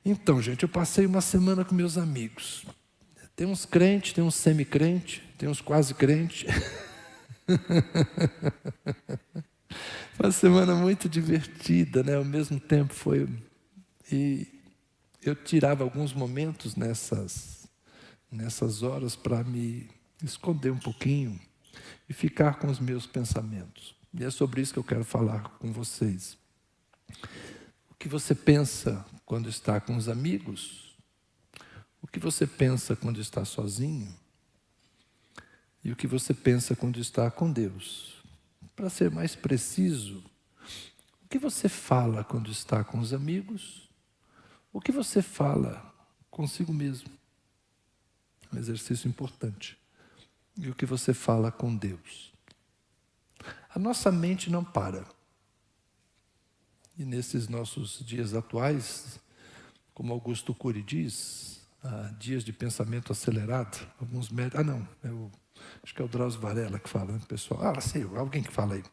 Então, gente, eu passei uma semana com meus amigos. Tem uns crentes, tem uns semi-crentes, tem uns quase crentes. Foi uma semana muito divertida, né? Ao mesmo tempo foi... E eu tirava alguns momentos nessas horas para me esconder um pouquinho e ficar com os meus pensamentos. E é sobre isso que eu quero falar com vocês. O que você pensa quando está com os amigos? O que você pensa quando está sozinho? E o que você pensa quando está com Deus? Para ser mais preciso, o que você fala quando está com os amigos? O que você fala consigo mesmo? Um exercício importante. E o que você fala com Deus? A nossa mente não para. E nesses nossos dias atuais, como Augusto Cury diz, dias de pensamento acelerado, alguns médicos... acho que é o Drauzio Varela que fala, né, pessoal? Sei, alguém que fala aí.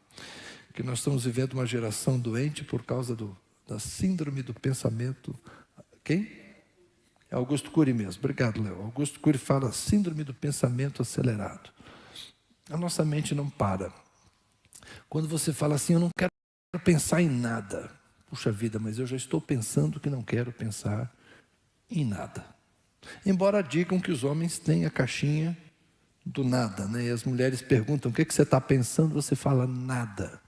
Que nós estamos vivendo uma geração doente por causa da síndrome do pensamento. Quem? É Augusto Cury mesmo. Obrigado, Léo. Augusto Cury fala síndrome do pensamento acelerado. A nossa mente não para. Quando você fala assim, eu não quero pensar em nada. Puxa vida, mas eu já estou pensando que não quero pensar em nada. Embora digam que os homens têm a caixinha do nada, né? E as mulheres perguntam, o que você está pensando? Você fala nada.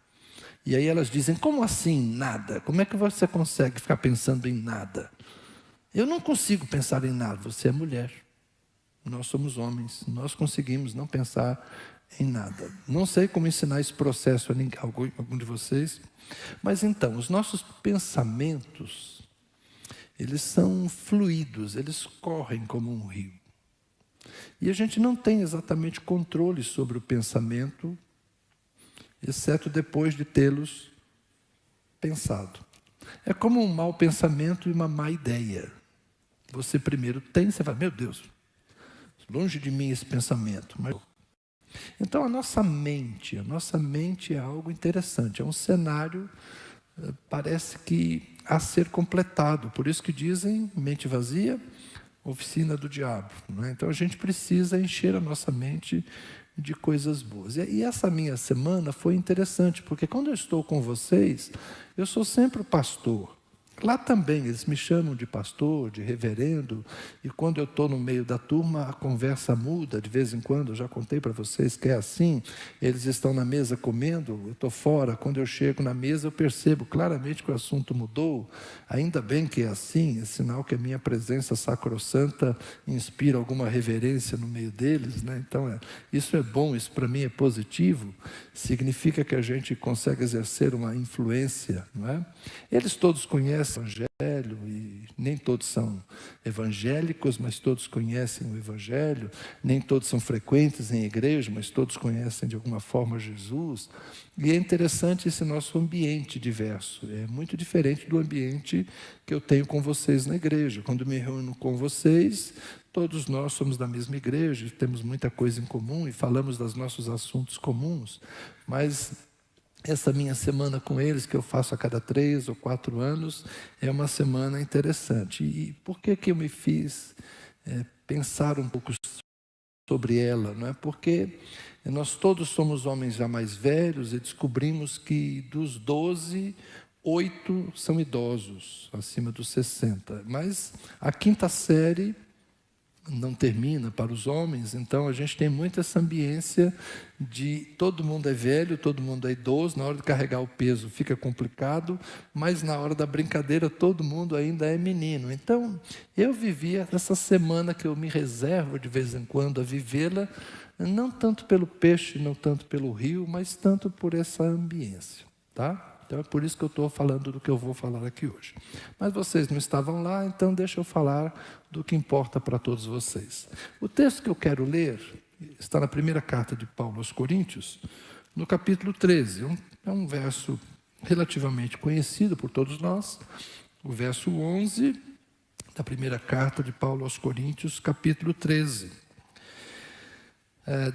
E aí elas dizem, como assim nada? Como é que você consegue ficar pensando em nada? Eu não consigo pensar em nada. Você é mulher. Nós somos homens. Nós conseguimos não pensar em nada. Não sei como ensinar esse processo a algum de vocês. Mas então, os nossos pensamentos, eles são fluidos, eles correm como um rio. E a gente não tem exatamente controle sobre o pensamento, exceto depois de tê-los pensado. É como um mau pensamento e uma má ideia. Você primeiro tem, você fala, meu Deus, longe de mim esse pensamento. Então a nossa mente é algo interessante, é um cenário, parece que a ser completado. Por isso que dizem, mente vazia, oficina do diabo. Não é? Então a gente precisa encher a nossa mente de coisas boas. E essa minha semana foi interessante, porque quando eu estou com vocês, eu sou sempre o pastor. Lá também eles me chamam de pastor, de reverendo, e quando eu estou no meio da turma, a conversa muda, de vez em quando, eu já contei para vocês que é assim, eles estão na mesa comendo, eu estou fora, quando eu chego na mesa eu percebo claramente que o assunto mudou, ainda bem que é assim, é sinal que a minha presença sacrossanta inspira alguma reverência no meio deles, né? Então isso é bom, isso para mim é positivo, significa que a gente consegue exercer uma influência, não é? Eles todos conhecem o Evangelho, e nem todos são evangélicos, mas todos conhecem o Evangelho, nem todos são frequentes em igreja, mas todos conhecem de alguma forma Jesus. E é interessante esse nosso ambiente diverso, é muito diferente do ambiente que eu tenho com vocês na igreja. Quando me reúno com vocês, todos nós somos da mesma igreja, temos muita coisa em comum e falamos dos nossos assuntos comuns, mas essa minha semana com eles, que eu faço a cada 3 ou 4 anos, é uma semana interessante. E por que eu me fiz pensar um pouco sobre ela? Não é? Porque nós todos somos homens já mais velhos e descobrimos que dos 12, 8 são idosos, acima dos 60. Mas a 5ª série não termina para os homens, então a gente tem muito essa ambiência de todo mundo é velho, todo mundo é idoso, na hora de carregar o peso fica complicado, mas na hora da brincadeira todo mundo ainda é menino. Então eu vivia essa semana que eu me reservo de vez em quando a vivê-la, não tanto pelo peixe, não tanto pelo rio, mas tanto por essa ambiência, tá? Então é por isso que eu estou falando do que eu vou falar aqui hoje. Mas vocês não estavam lá, então deixa eu falar do que importa para todos vocês. O texto que eu quero ler está na primeira carta de Paulo aos Coríntios, no capítulo 13. É um verso relativamente conhecido por todos nós, o verso 11 da primeira carta de Paulo aos Coríntios, capítulo 13.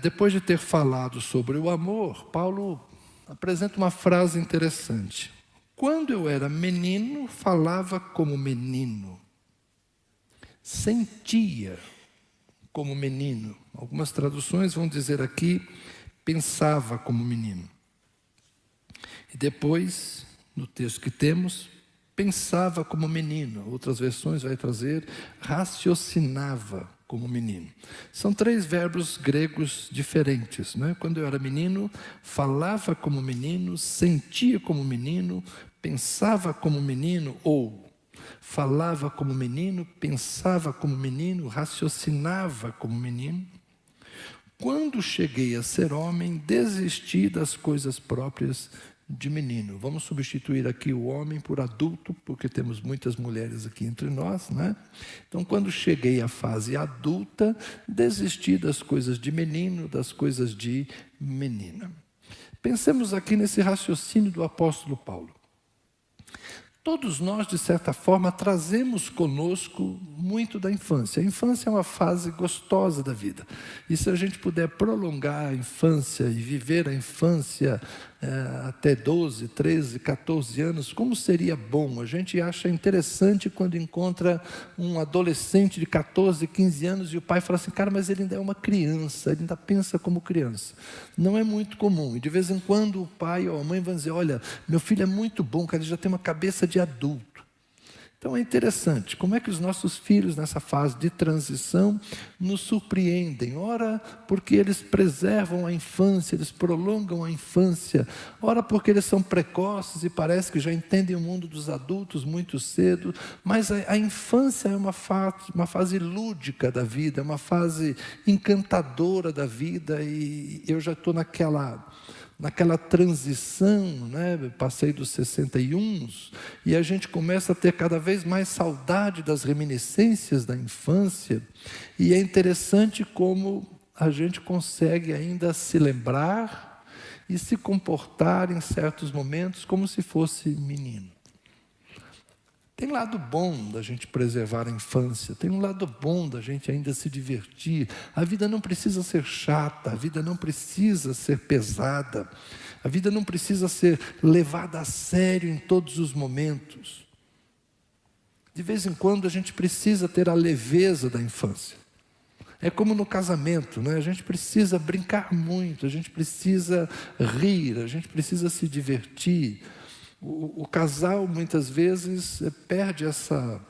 Depois de ter falado sobre o amor, Paulo apresenta uma frase interessante. Quando eu era menino, falava como menino. sentia como menino. Algumas traduções vão dizer aqui, pensava como menino. E depois, no texto que temos, pensava como menino. Outras versões vai trazer, raciocinava como menino. São 3 verbos gregos diferentes, né? Quando eu era menino, falava como menino, sentia como menino, pensava como menino, ou falava como menino, pensava como menino, raciocinava como menino. Quando cheguei a ser homem, desisti das coisas próprias de menino. Vamos substituir aqui o homem por adulto, porque temos muitas mulheres aqui entre nós, né? Então, quando cheguei à fase adulta, desisti das coisas de menino, das coisas de menina. Pensemos aqui nesse raciocínio do apóstolo Paulo. Todos nós, de certa forma, trazemos conosco muito da infância. A infância é uma fase gostosa da vida. E se a gente puder prolongar a infância e viver a infância até 12, 13, 14 anos, como seria bom? A gente acha interessante quando encontra um adolescente de 14, 15 anos e o pai fala assim, cara, mas ele ainda é uma criança, ele ainda pensa como criança. Não é muito comum. E de vez em quando o pai ou a mãe vão dizer, olha, meu filho é muito bom, cara, ele já tem uma cabeça de adulto. Então é interessante, como é que os nossos filhos nessa fase de transição nos surpreendem. Ora, porque eles preservam a infância, eles prolongam a infância. Ora, porque eles são precoces e parece que já entendem o mundo dos adultos muito cedo. Mas a infância é uma fase lúdica da vida, é uma fase encantadora da vida. E eu já estou naquela transição, né? Passei dos 61 e a gente começa a ter cada vez mais saudade das reminiscências da infância, e é interessante como a gente consegue ainda se lembrar e se comportar em certos momentos como se fosse menino. Tem lado bom da gente preservar a infância, tem um lado bom da gente ainda se divertir. A vida não precisa ser chata, a vida não precisa ser pesada, a vida não precisa ser levada a sério em todos os momentos. De vez em quando a gente precisa ter a leveza da infância. É como no casamento, né? A gente precisa brincar muito, a gente precisa rir, a gente precisa se divertir. O casal, muitas vezes, perde essa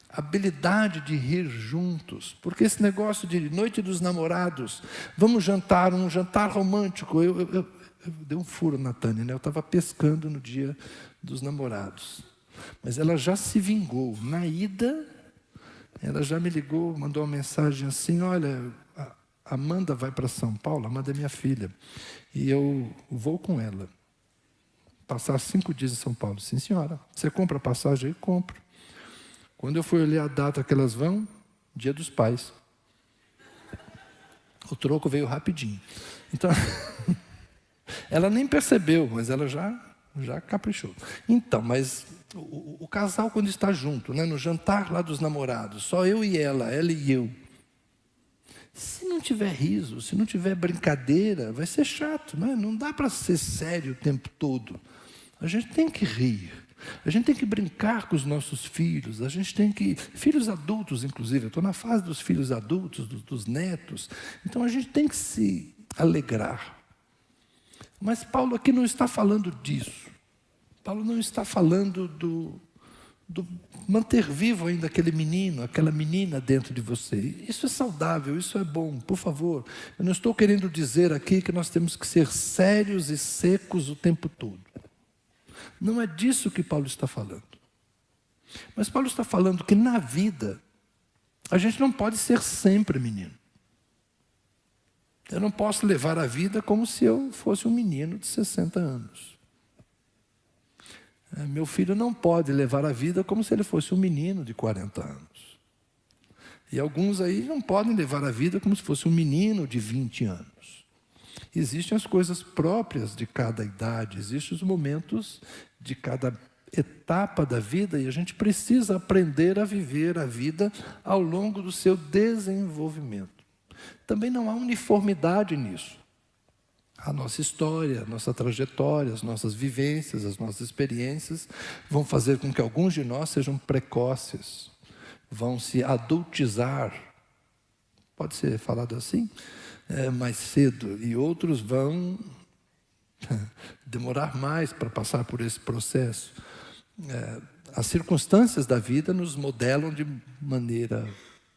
habilidade de rir juntos, porque esse negócio de noite dos namorados, vamos jantar, um jantar romântico, eu dei um furo na Tânia, né? Eu estava pescando no dia dos namorados, mas ela já se vingou. Na ida, ela já me ligou, mandou uma mensagem assim, olha, a Amanda vai para São Paulo, a Amanda é minha filha, e eu vou com ela. Passar 5 dias em São Paulo. Sim, senhora. Você compra a passagem? Eu compro. Quando eu fui olhar a data que elas vão, Dia dos Pais. O troco veio rapidinho. Então, ela nem percebeu, mas ela já caprichou. Então, mas o casal quando está junto, né, no jantar lá dos namorados, só eu e ela e eu. Se não tiver riso, se não tiver brincadeira, vai ser chato, né? Não dá para ser sério o tempo todo. A gente tem que rir, a gente tem que brincar com os nossos filhos, a gente tem que... Filhos adultos, inclusive, eu estou na fase dos filhos adultos, dos netos, então a gente tem que se alegrar. Mas Paulo aqui não está falando disso. Paulo não está falando do manter vivo ainda aquele menino, aquela menina dentro de você. Isso é saudável, isso é bom, por favor. Eu não estou querendo dizer aqui que nós temos que ser sérios e secos o tempo todo. Não é disso que Paulo está falando. Mas Paulo está falando que na vida, a gente não pode ser sempre menino. Eu não posso levar a vida como se eu fosse um menino de 60 anos. Meu filho não pode levar a vida como se ele fosse um menino de 40 anos. E alguns aí não podem levar a vida como se fosse um menino de 20 anos. Existem as coisas próprias de cada idade, existem os momentos de cada etapa da vida, e a gente precisa aprender a viver a vida ao longo do seu desenvolvimento. Também não há uniformidade nisso. A nossa história, a nossa trajetória, as nossas vivências, as nossas experiências vão fazer com que alguns de nós sejam precoces, vão se adultizar, pode ser falado assim, mais cedo, e outros vão demorar mais para passar por esse processo. As circunstâncias da vida nos modelam de maneira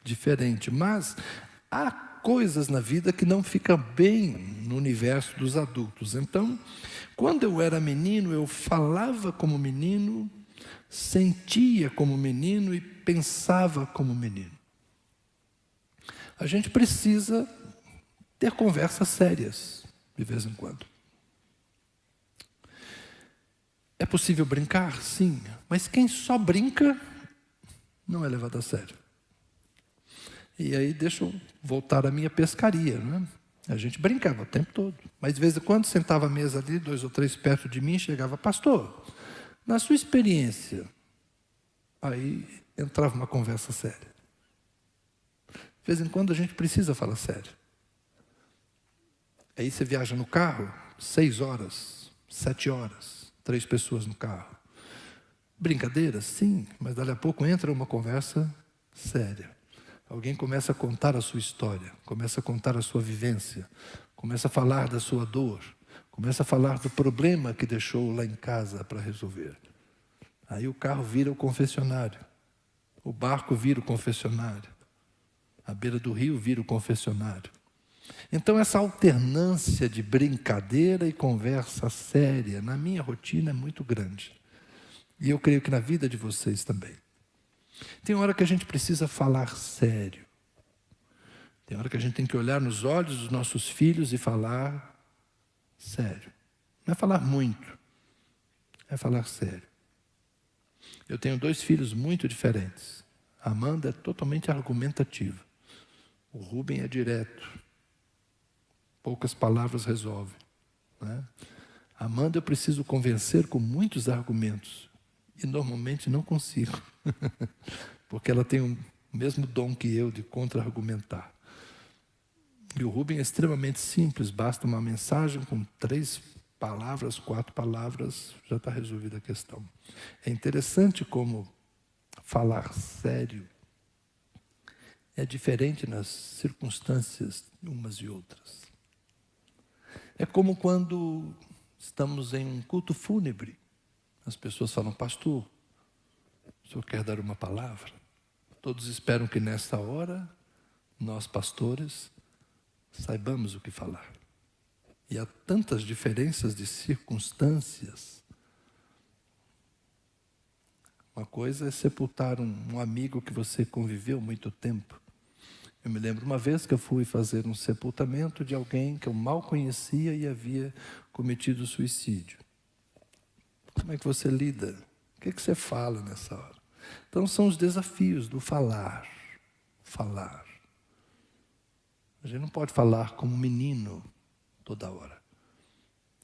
diferente, mas há coisas na vida que não ficam bem no universo dos adultos. Então, quando eu era menino, eu falava como menino, sentia como menino e pensava como menino. A gente precisa ter conversas sérias, de vez em quando. É possível brincar? Sim. Mas quem só brinca não é levado a sério. E aí deixa eu voltar à minha pescaria, né? A gente brincava o tempo todo. Mas de vez em quando sentava a mesa ali, 2 ou 3 perto de mim, chegava, pastor, na sua experiência, aí entrava uma conversa séria. De vez em quando a gente precisa falar sério. Aí você viaja no carro, 6 horas, 7 horas, 3 pessoas no carro. Brincadeira? Sim, mas dali a pouco entra uma conversa séria. Alguém começa a contar a sua história, começa a contar a sua vivência, começa a falar da sua dor, começa a falar do problema que deixou lá em casa para resolver. Aí o carro vira o confessionário, o barco vira o confessionário, a beira do rio vira o confessionário. Então essa alternância de brincadeira e conversa séria na minha rotina é muito grande. E eu creio que na vida de vocês também. Tem hora que a gente precisa falar sério. Tem hora que a gente tem que olhar nos olhos dos nossos filhos e falar sério. Não é falar muito, é falar sério. Eu tenho 2 filhos muito diferentes. A Amanda é totalmente argumentativa. O Rubem é direto. Poucas palavras resolve, né? A Amanda eu preciso convencer com muitos argumentos. E normalmente não consigo. Porque ela tem o mesmo dom que eu de contra-argumentar. E o Rubem é extremamente simples. Basta uma mensagem com 3 palavras, 4 palavras, já está resolvida a questão. É interessante como falar sério é diferente nas circunstâncias umas e outras. É como quando estamos em um culto fúnebre. As pessoas falam, pastor, o senhor quer dar uma palavra? Todos esperam que nesta hora, nós pastores, saibamos o que falar. E há tantas diferenças de circunstâncias. Uma coisa é sepultar um amigo que você conviveu muito tempo. Eu me lembro uma vez que eu fui fazer um sepultamento de alguém que eu mal conhecia e havia cometido suicídio. Como é que você lida? O que você fala nessa hora? Então são os desafios do falar. Falar. A gente não pode falar como menino toda hora.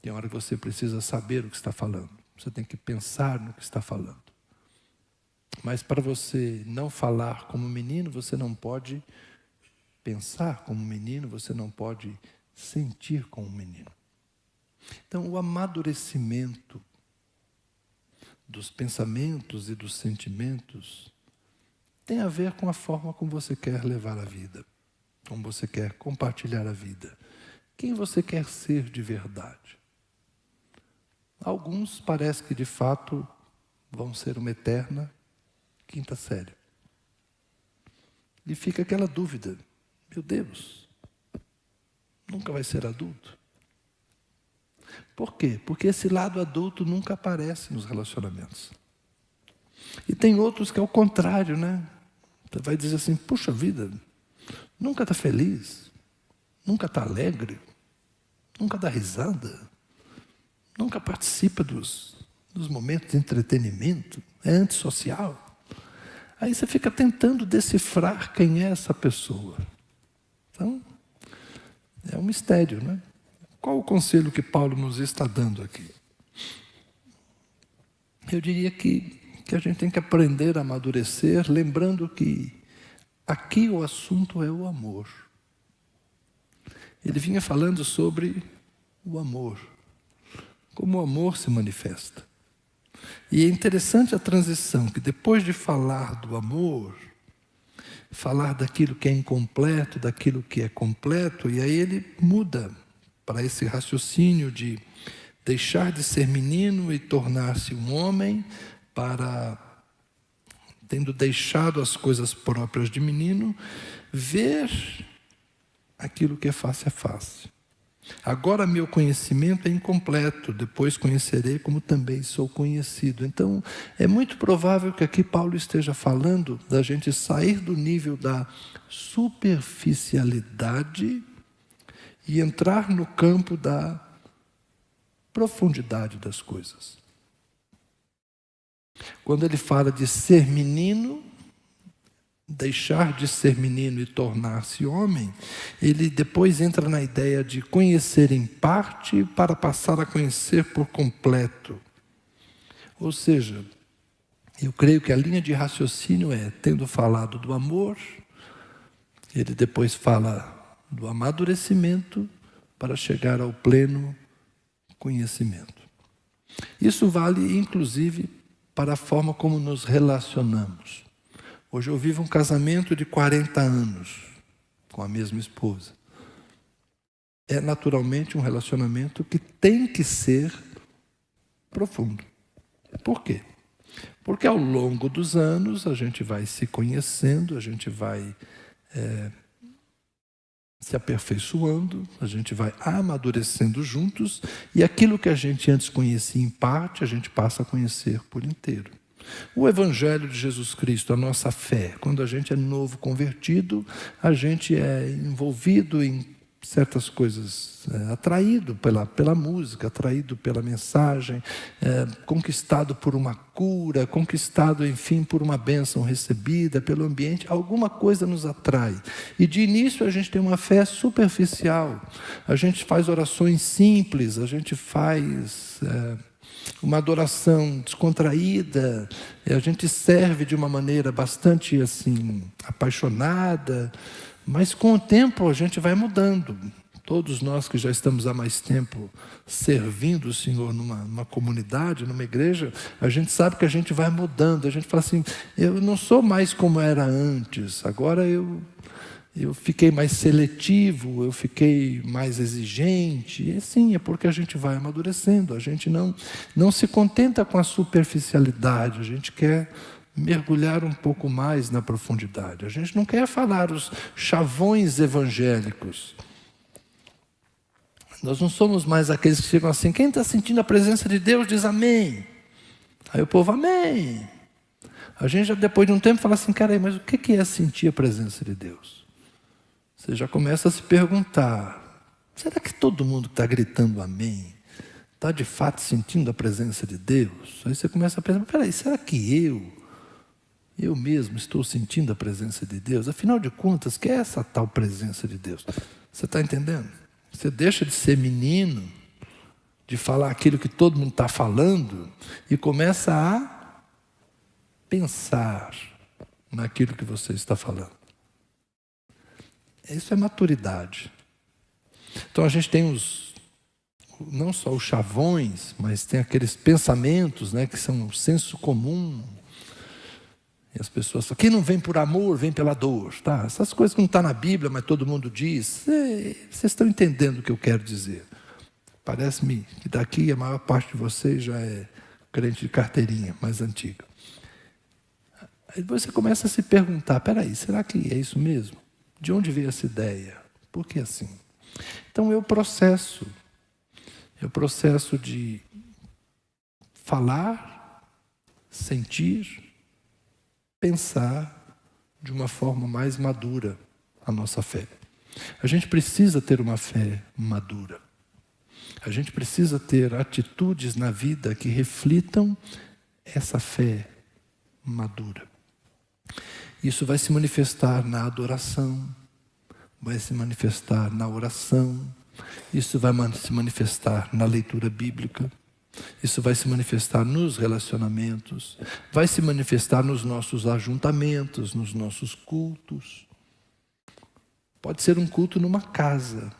Tem hora que você precisa saber o que está falando. Você tem que pensar no que está falando. Mas para você não falar como menino, você não pode pensar como menino, você não pode sentir como menino. Então, o amadurecimento dos pensamentos e dos sentimentos tem a ver com a forma como você quer levar a vida, como você quer compartilhar a vida, quem você quer ser de verdade. Alguns parece que de fato vão ser uma eterna 5ª série. E fica aquela dúvida, meu Deus, nunca vai ser adulto? Por quê? Porque esse lado adulto nunca aparece nos relacionamentos. E tem outros que é o contrário, né? Você vai dizer assim, puxa vida, nunca está feliz, nunca está alegre, nunca dá risada, nunca participa dos momentos de entretenimento, é antissocial. Aí você fica tentando decifrar quem é essa pessoa. Então, é um mistério, né? Qual o conselho que Paulo nos está dando aqui? Eu diria que a gente tem que aprender a amadurecer, lembrando que aqui o assunto é o amor. Ele vinha falando sobre o amor, como o amor se manifesta. E é interessante a transição, que depois de falar do amor, falar daquilo que é incompleto, daquilo que é completo, e aí ele muda para esse raciocínio de deixar de ser menino e tornar-se um homem, para, tendo deixado as coisas próprias de menino, ver aquilo que é face a face. Agora meu conhecimento é incompleto, depois conhecerei como também sou conhecido. Então, é muito provável que aqui Paulo esteja falando da gente sair do nível da superficialidade e entrar no campo da profundidade das coisas. Quando ele fala de ser menino, deixar de ser menino e tornar-se homem, ele depois entra na ideia de conhecer em parte para passar a conhecer por completo. Ou seja, eu creio que a linha de raciocínio é, tendo falado do amor, ele depois fala do amadurecimento para chegar ao pleno conhecimento. Isso vale, inclusive, para a forma como nos relacionamos. Hoje eu vivo um casamento de 40 anos com a mesma esposa. É naturalmente um relacionamento que tem que ser profundo. Por quê? Porque ao longo dos anos a gente vai se conhecendo, a gente vai se aperfeiçoando, a gente vai amadurecendo juntos, e aquilo que a gente antes conhecia em parte, a gente passa a conhecer por inteiro. O Evangelho de Jesus Cristo, a nossa fé, quando a gente é novo convertido, a gente é envolvido em certas coisas, atraído pela música, atraído pela mensagem, conquistado por uma cura, conquistado, enfim, por uma bênção recebida, pelo ambiente, alguma coisa nos atrai. E de início a gente tem uma fé superficial, a gente faz orações simples, a gente faz uma adoração descontraída, a gente serve de uma maneira bastante assim, apaixonada, mas com o tempo a gente vai mudando. Todos nós que já estamos há mais tempo servindo o Senhor numa comunidade, numa igreja, a gente sabe que a gente vai mudando. A gente fala assim, eu não sou mais como era antes, agora eu fiquei mais seletivo, eu fiquei mais exigente. E sim, é porque a gente vai amadurecendo, a gente não se contenta com a superficialidade, a gente quer mergulhar um pouco mais na profundidade. A gente não quer falar os chavões evangélicos. Nós não somos mais aqueles que chegam assim, quem está sentindo a presença de Deus diz amém. Aí o povo, amém. A gente já depois de um tempo fala assim, cara, mas o que é sentir a presença de Deus? Você já começa a se perguntar, será que todo mundo que está gritando amém está de fato sentindo a presença de Deus? Aí você começa a pensar, peraí, será que eu mesmo estou sentindo a presença de Deus? Afinal de contas, que é essa tal presença de Deus? Você está entendendo? Você deixa de ser menino, de falar aquilo que todo mundo está falando, e começa a pensar naquilo que você está falando. Isso é maturidade. Então a gente tem não só os chavões, mas tem aqueles pensamentos, né, que são o senso comum. E as pessoas falam, quem não vem por amor, vem pela dor. Tá? Essas coisas que não estão na Bíblia, mas todo mundo diz. Vocês estão entendendo o que eu quero dizer. Parece-me que daqui a maior parte de vocês já é crente de carteirinha, mais antiga. Aí você começa a se perguntar, peraí, será que é isso mesmo? De onde veio essa ideia? Por que assim? Então é o processo de falar, sentir, pensar de uma forma mais madura a nossa fé. A gente precisa ter uma fé madura. A gente precisa ter atitudes na vida que reflitam essa fé madura. Isso vai se manifestar na adoração, vai se manifestar na oração, isso vai se manifestar na leitura bíblica, isso vai se manifestar nos relacionamentos, vai se manifestar nos nossos ajuntamentos, nos nossos cultos. Pode ser um culto numa casa,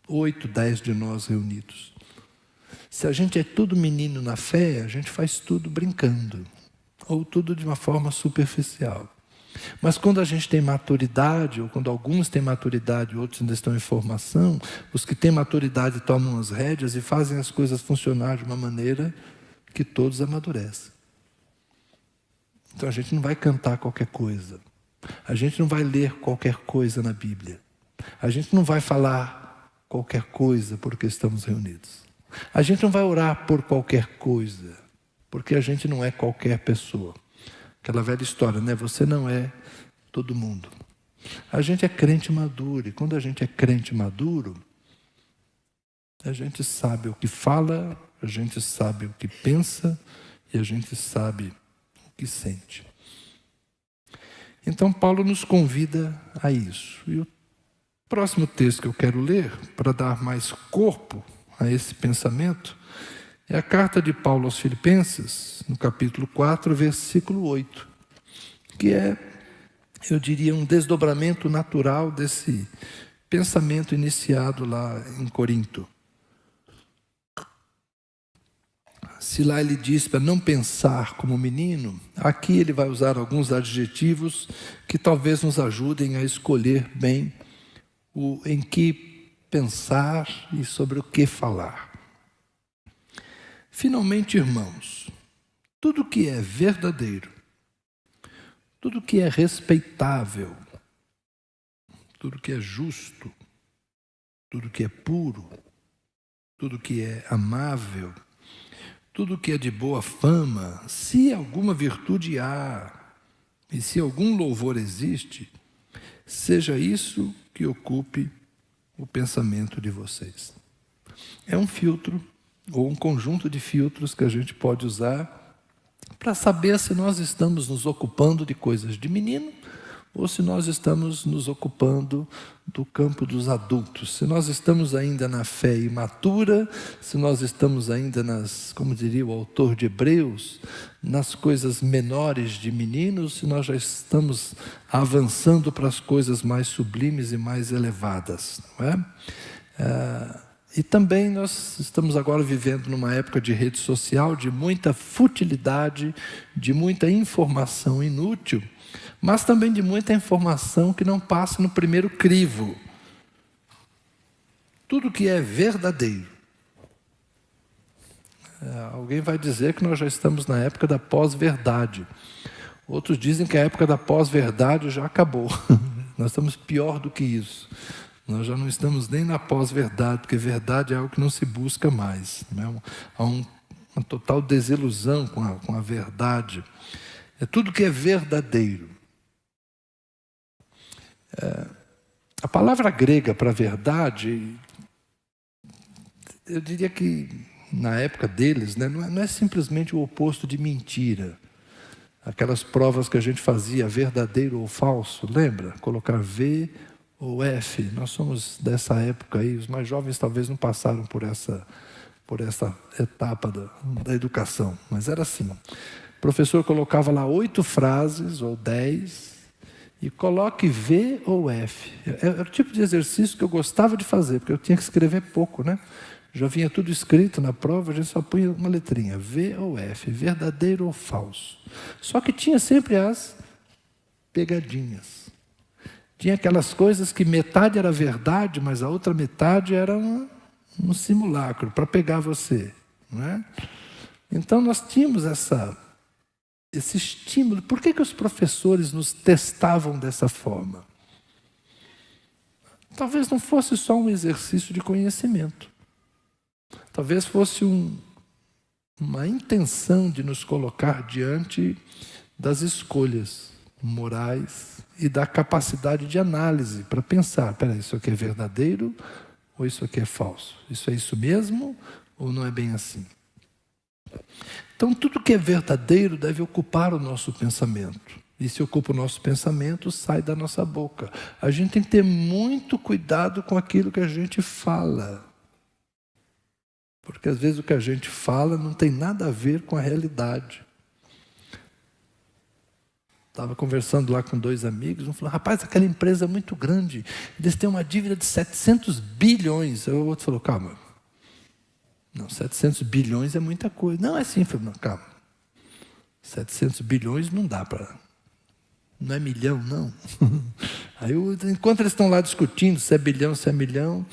8, 10 de nós reunidos. Se a gente é tudo menino na fé, a gente faz tudo brincando, ou tudo de uma forma superficial. Mas quando a gente tem maturidade, ou quando alguns têm maturidade, outros ainda estão em formação, os que têm maturidade tomam as rédeas e fazem as coisas funcionar de uma maneira que todos amadurecem. Então a gente não vai cantar qualquer coisa. A gente não vai ler qualquer coisa na Bíblia. A gente não vai falar qualquer coisa porque estamos reunidos. A gente não vai orar por qualquer coisa, porque a gente não é qualquer pessoa. Aquela velha história, né? Você não é todo mundo. A gente é crente maduro, e quando a gente é crente maduro, a gente sabe o que fala, a gente sabe o que pensa e a gente sabe o que sente. Então Paulo nos convida a isso. E o próximo texto que eu quero ler, para dar mais corpo a esse pensamento, é a carta de Paulo aos Filipenses, no capítulo 4, versículo 8, que é, eu diria, um desdobramento natural desse pensamento iniciado lá em Corinto. Se lá ele diz para não pensar como menino, aqui ele vai usar alguns adjetivos que talvez nos ajudem a escolher bem o em que pensar e sobre o que falar. Finalmente, irmãos, tudo que é verdadeiro, tudo que é respeitável, tudo que é justo, tudo que é puro, tudo que é amável, tudo que é de boa fama, se alguma virtude há e se algum louvor existe, seja isso que ocupe o pensamento de vocês. É um filtro ou um conjunto de filtros que a gente pode usar para saber se nós estamos nos ocupando de coisas de menino ou se nós estamos nos ocupando do campo dos adultos. Se nós estamos ainda na fé imatura, se nós estamos ainda nas, como diria o autor de Hebreus, nas coisas menores de meninos, se nós já estamos avançando para as coisas mais sublimes e mais elevadas, não é? E também nós estamos agora vivendo numa época de rede social, de muita futilidade, de muita informação inútil, mas também de muita informação que não passa no primeiro crivo. Tudo que é verdadeiro. Alguém vai dizer que nós já estamos na época da pós-verdade. Outros dizem que a época da pós-verdade já acabou. Nós estamos pior do que isso. Nós já não estamos nem na pós-verdade, porque verdade é algo que não se busca mais. Né? Há uma total desilusão com a verdade. É tudo que é verdadeiro. A palavra grega para verdade, eu diria que na época deles, né, não é simplesmente o oposto de mentira. Aquelas provas que a gente fazia, verdadeiro ou falso, lembra? Colocar V ou F. Nós somos dessa época aí, os mais jovens talvez não passaram por essa etapa da educação, mas era assim. O professor colocava lá 8 frases ou 10 e coloque V ou F. Era o tipo de exercício que eu gostava de fazer, porque eu tinha que escrever pouco, né? Já vinha tudo escrito na prova, a gente só punha uma letrinha, V ou F, verdadeiro ou falso. Só que tinha sempre as pegadinhas. Tinha aquelas coisas que metade era verdade, mas a outra metade era um simulacro para pegar você, não é? Então nós tínhamos esse estímulo. Por que os professores nos testavam dessa forma? Talvez não fosse só um exercício de conhecimento. Talvez fosse uma intenção de nos colocar diante das escolhas morais e da capacidade de análise para pensar, peraí, isso aqui é verdadeiro ou isso aqui é falso? Isso é isso mesmo ou não é bem assim? Então, tudo que é verdadeiro deve ocupar o nosso pensamento. E se ocupa o nosso pensamento, sai da nossa boca. A gente tem que ter muito cuidado com aquilo que a gente fala. Porque às vezes o que a gente fala não tem nada a ver com a realidade. Estava conversando lá com 2 amigos, um falou, rapaz, aquela empresa é muito grande, eles têm uma dívida de 700 bilhões. Aí o outro falou, calma. Não, 700 bilhões é muita coisa. Não, é assim. Falei, não, calma. 700 bilhões não dá para Não é milhão, não. Aí, enquanto eles estão lá discutindo se é bilhão, se é milhão,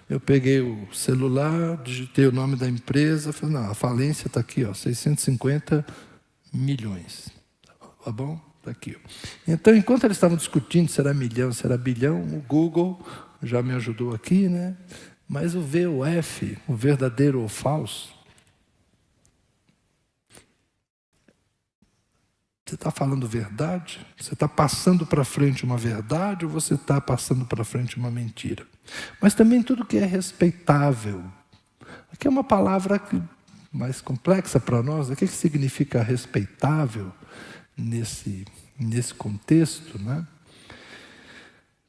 eu peguei o celular, digitei o nome da empresa, falei, não, a falência está aqui, ó, 650 milhões. Tá bom? Está aqui. Ó. Então, enquanto eles estavam discutindo se era milhão, se era bilhão, o Google já me ajudou aqui, né? Mas o VOF, o verdadeiro ou falso, você está falando verdade? Você está passando para frente uma verdade ou você está passando para frente uma mentira? Mas também tudo que é respeitável. Aqui é uma palavra mais complexa para nós. O que significa respeitável nesse contexto, né?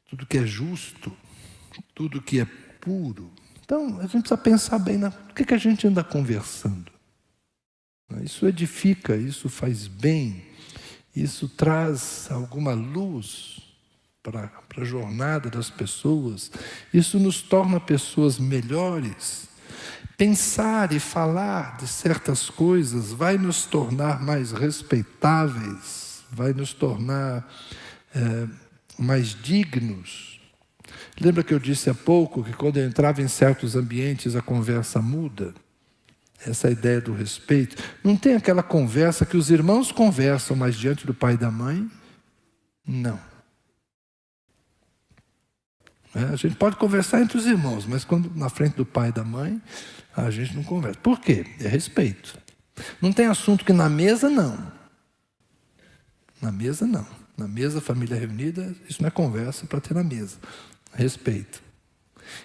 Tudo que é justo, tudo que é puro. Então, a gente precisa pensar bem no que a gente anda conversando. Isso edifica, isso faz bem. Isso traz alguma luz para a jornada das pessoas. Isso nos torna pessoas melhores. Pensar e falar de certas coisas vai nos tornar mais respeitáveis, vai nos tornar mais dignos. Lembra que eu disse há pouco que quando eu entrava em certos ambientes a conversa muda? Essa ideia do respeito. Não tem aquela conversa que os irmãos conversam, mas diante do pai e da mãe, não. A gente pode conversar entre os irmãos, mas quando na frente do pai e da mãe, a gente não conversa. Por quê? É respeito. Não tem assunto que na mesa, não. Na mesa, não. Na mesa, família reunida, isso não é conversa para ter na mesa. Respeito.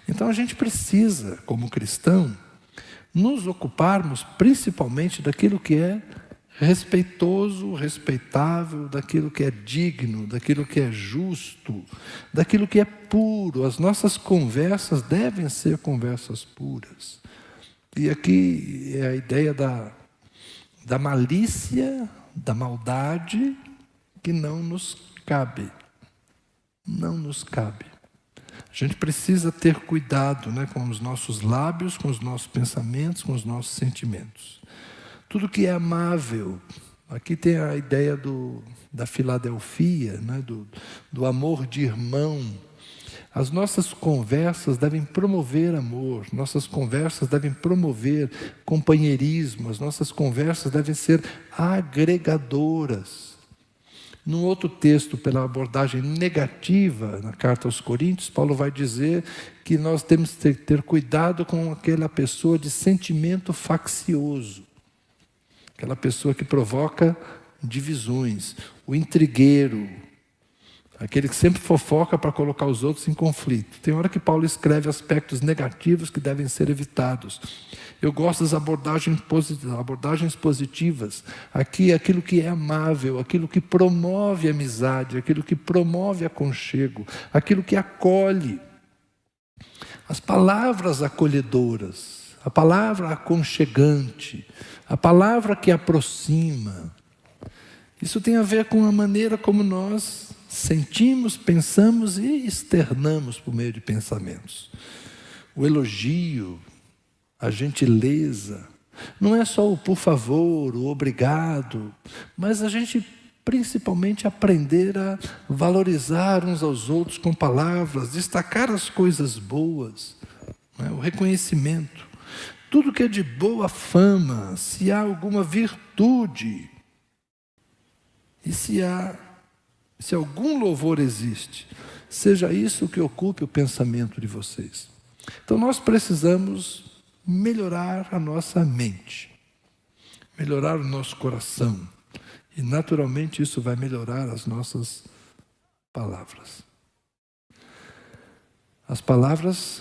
Então a gente precisa, como cristão, nos ocuparmos principalmente daquilo que é respeitoso, respeitável, daquilo que é digno, daquilo que é justo, daquilo que é puro. As nossas conversas devem ser conversas puras. E aqui é a ideia da malícia, da maldade, que não nos cabe. Não nos cabe. A gente precisa ter cuidado, né, com os nossos lábios, com os nossos pensamentos, com os nossos sentimentos. Tudo que é amável. Aqui tem a ideia da Filadelfia, né, do amor de irmão. As nossas conversas devem promover amor, nossas conversas devem promover companheirismo, as nossas conversas devem ser agregadoras. Num outro texto, pela abordagem negativa, na carta aos Coríntios, Paulo vai dizer que nós temos que ter cuidado com aquela pessoa de sentimento faccioso, aquela pessoa que provoca divisões, o intrigueiro, aquele que sempre fofoca para colocar os outros em conflito. Tem hora que Paulo escreve aspectos negativos que devem ser evitados. Eu gosto das abordagens positivas. Aqui é aquilo que é amável, aquilo que promove a amizade, aquilo que promove aconchego, aquilo que acolhe. As palavras acolhedoras, a palavra aconchegante, a palavra que aproxima. Isso tem a ver com a maneira como nós sentimos, pensamos e externamos por meio de pensamentos. O elogio, a gentileza, não é só o por favor, o obrigado, mas a gente principalmente aprender a valorizar uns aos outros com palavras, destacar as coisas boas, né? O reconhecimento. Tudo que é de boa fama, se há alguma virtude, e se algum louvor existe, seja isso que ocupe o pensamento de vocês. Então nós precisamos melhorar a nossa mente, melhorar o nosso coração, e naturalmente isso vai melhorar as nossas palavras. As palavras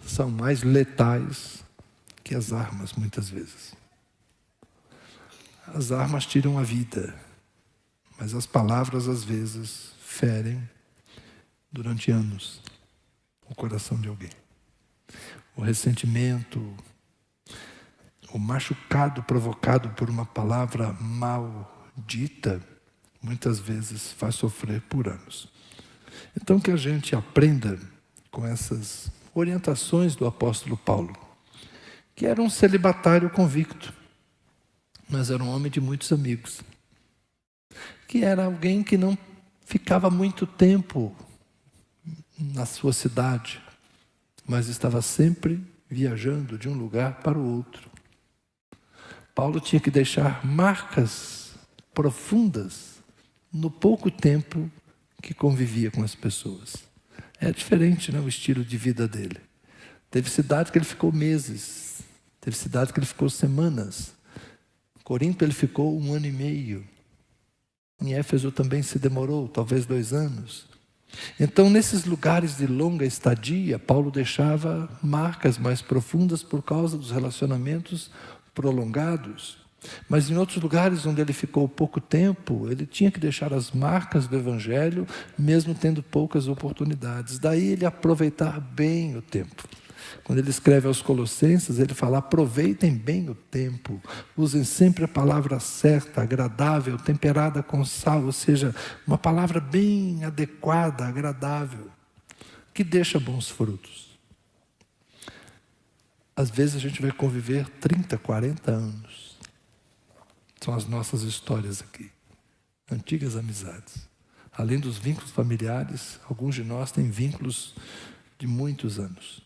são mais letais que as armas, muitas vezes. As armas tiram a vida, mas as palavras, às vezes, ferem durante anos o coração de alguém. O ressentimento, o machucado provocado por uma palavra maldita, muitas vezes faz sofrer por anos. Então que a gente aprenda com essas orientações do apóstolo Paulo, que era um celibatário convicto, mas era um homem de muitos amigos, que era alguém que não ficava muito tempo na sua cidade, mas estava sempre viajando de um lugar para o outro. Paulo tinha que deixar marcas profundas no pouco tempo que convivia com as pessoas. É diferente, né, o estilo de vida dele. Teve cidade que ele ficou meses, teve cidade que ele ficou semanas. Em Corinto ele ficou 1 ano e meio. Em Éfeso também se demorou, talvez 2 anos. Então, nesses lugares de longa estadia, Paulo deixava marcas mais profundas por causa dos relacionamentos prolongados. Mas em outros lugares onde ele ficou pouco tempo, ele tinha que deixar as marcas do Evangelho, mesmo tendo poucas oportunidades. Daí ele aproveitar bem o tempo. Quando ele escreve aos Colossenses, ele fala: aproveitem bem o tempo, usem sempre a palavra certa, agradável, temperada com sal, ou seja, uma palavra bem adequada, agradável, que deixa bons frutos. Às vezes a gente vai conviver 30, 40 anos. São as nossas histórias aqui, antigas amizades. Além dos vínculos familiares, alguns de nós têm vínculos de muitos anos.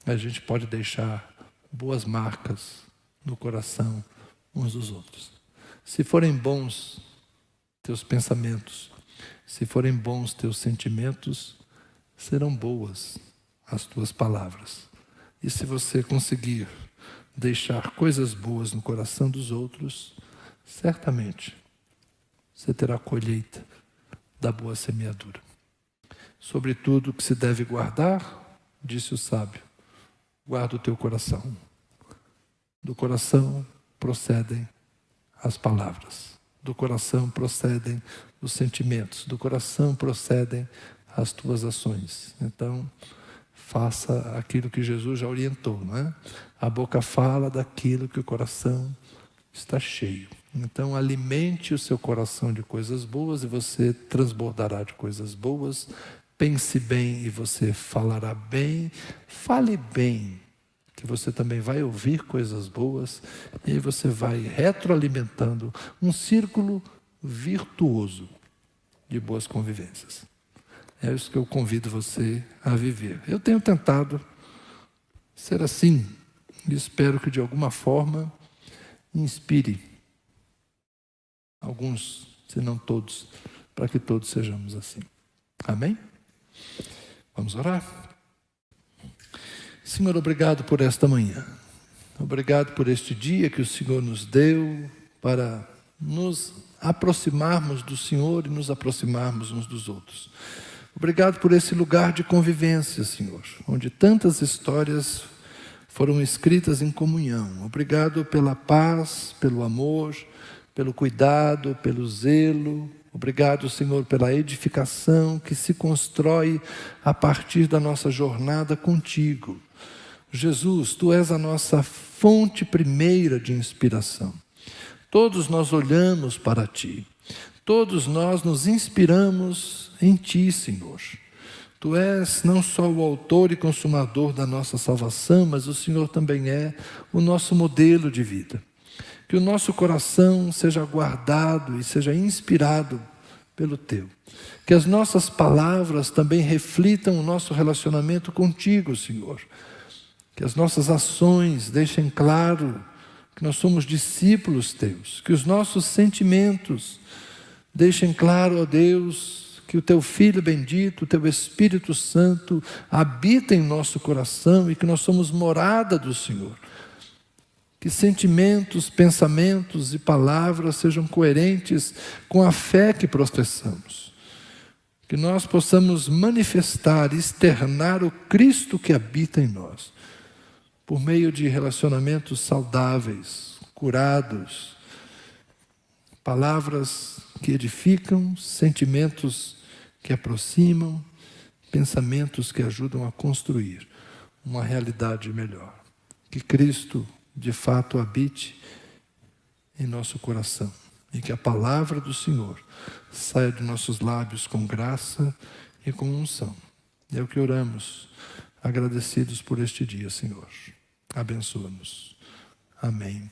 A gente pode deixar boas marcas no coração uns dos outros. Se forem bons teus pensamentos, se forem bons teus sentimentos, serão boas as tuas palavras. E se você conseguir deixar coisas boas no coração dos outros, certamente você terá colheita da boa semeadura. Sobretudo o que se deve guardar, disse o sábio, guarda o teu coração. Do coração procedem as palavras. Do coração procedem os sentimentos. Do coração procedem as tuas ações. Então, faça aquilo que Jesus já orientou, não é? A boca fala daquilo que o coração está cheio. Então, alimente o seu coração de coisas boas e você transbordará de coisas boas. Pense bem e você falará bem. Fale bem, que você também vai ouvir coisas boas. E aí você vai retroalimentando um círculo virtuoso de boas convivências. É isso que eu convido você a viver. Eu tenho tentado ser assim. E espero que de alguma forma inspire alguns, se não todos, para que todos sejamos assim. Amém? Vamos orar? Senhor, obrigado por esta manhã. Obrigado por este dia que o Senhor nos deu para nos aproximarmos do Senhor e nos aproximarmos uns dos outros. Obrigado por esse lugar de convivência, Senhor, onde tantas histórias foram escritas em comunhão. Obrigado pela paz, pelo amor, pelo cuidado, pelo zelo. Obrigado, Senhor, pela edificação que se constrói a partir da nossa jornada contigo. Jesus, Tu és a nossa fonte primeira de inspiração. Todos nós olhamos para Ti. Todos nós nos inspiramos em Ti, Senhor. Tu és não só o autor e consumador da nossa salvação, mas o Senhor também é o nosso modelo de vida. Que o nosso coração seja guardado e seja inspirado pelo Teu. Que as nossas palavras também reflitam o nosso relacionamento contigo, Senhor. Que as nossas ações deixem claro que nós somos discípulos Teus. Que os nossos sentimentos deixem claro, ó Deus, que o Teu Filho bendito, o Teu Espírito Santo habita em nosso coração e que nós somos morada do Senhor. Que sentimentos, pensamentos e palavras sejam coerentes com a fé que professamos. Que nós possamos manifestar, externar o Cristo que habita em nós, por meio de relacionamentos saudáveis, curados, palavras que edificam, sentimentos que aproximam, pensamentos que ajudam a construir uma realidade melhor. Que Cristo de fato habite em nosso coração e que a palavra do Senhor saia de nossos lábios com graça e com unção. É o que oramos, agradecidos por este dia, Senhor. Abençoa-nos. Amém.